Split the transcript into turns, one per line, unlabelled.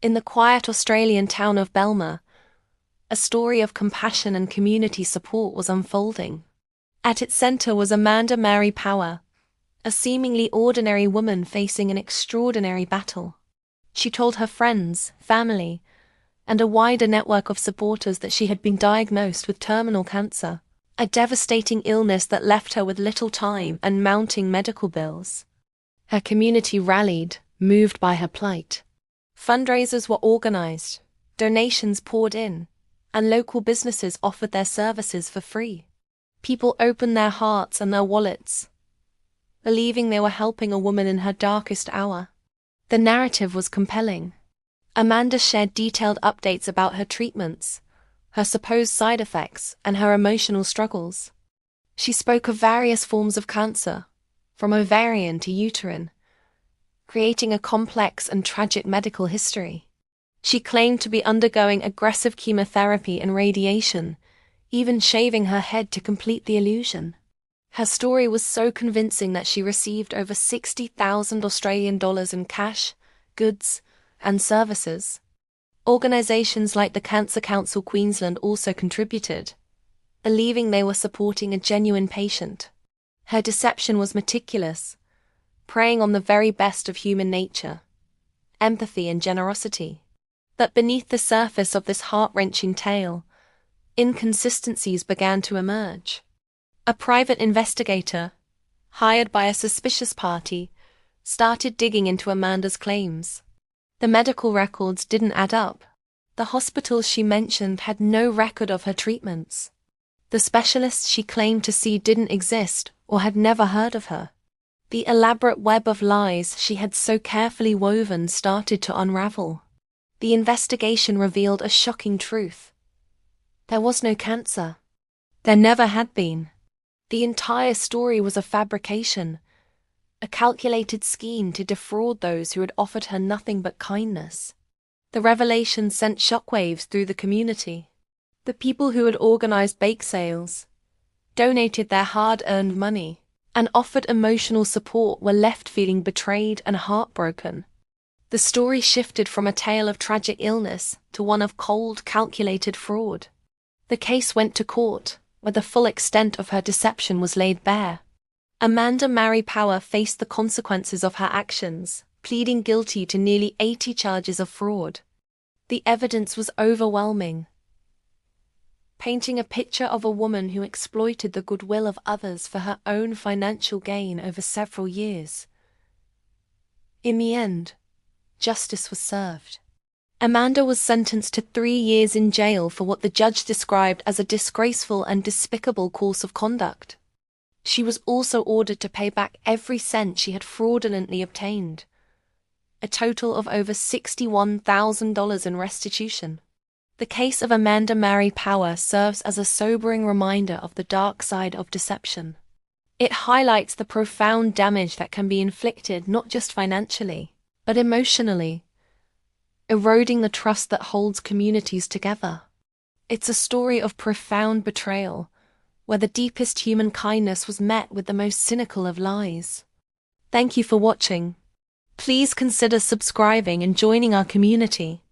In the quiet Australian town of Belmar, a story of compassion and community support was unfolding. At its center was Amanda Maree Power, a seemingly ordinary woman facing an extraordinary battle. She told her friends, family, and a wider network of supporters that she had been diagnosed with terminal cancer, a devastating illness that left her with little time and mounting medical bills. Her community rallied, moved by her plight. Fundraisers were organized, donations poured in, and local businesses offered their services for free. People opened their hearts and their wallets, believing they were helping a woman in her darkest hour. The narrative was compelling. Amanda shared detailed updates about her treatments, her supposed side effects, and her emotional struggles. She spoke of various forms of cancer, from ovarian to uterine, creating a complex and tragic medical history. She claimed to be undergoing aggressive chemotherapy and radiation, even shaving her head to complete the illusion. Her story was so convincing that she received over 60,000 Australian dollars in cash, goods, and services. Organisations like the Cancer Council Queensland also contributed, believing they were supporting a genuine patient. Her deception was meticulous, preying on the very best of human nature, empathy and generosity. But beneath the surface of this heart-wrenching tale, inconsistencies began to emerge. A private investigator, hired by a suspicious party, started digging into Amanda's claims. The medical records didn't add up. The hospitals she mentioned had no record of her treatments. The specialists she claimed to see didn't exist or had never heard of her. The elaborate web of lies she had so carefully woven started to unravel. The investigation revealed a shocking truth. There was no cancer. There never had been. The entire story was a fabrication, a calculated scheme to defraud those who had offered her nothing but kindness. The revelation sent shockwaves through the community. The people who had organized bake sales, donated their hard-earned money, and offered emotional support were left feeling betrayed and heartbroken. The story shifted from a tale of tragic illness to one of cold, calculated fraud. The case went to court, where the full extent of her deception was laid bare. Amanda Maree Power faced the consequences of her actions, pleading guilty to nearly 80 charges of fraud. The evidence was overwhelming, painting a picture of a woman who exploited the goodwill of others for her own financial gain over several years. In the end, justice was served. Amanda was sentenced to 3 years in jail for what the judge described as a disgraceful and despicable course of conduct. She was also ordered to pay back every cent she had fraudulently obtained, a total of over $61,000 in restitution. The case of Amanda Maree Power serves as a sobering reminder of the dark side of deception. It highlights the profound damage that can be inflicted not just financially, but emotionally, eroding the trust that holds communities together. It's a story of profound betrayal, where the deepest human kindness was met with the most cynical of lies. Thank you for watching. Please consider subscribing and joining our community.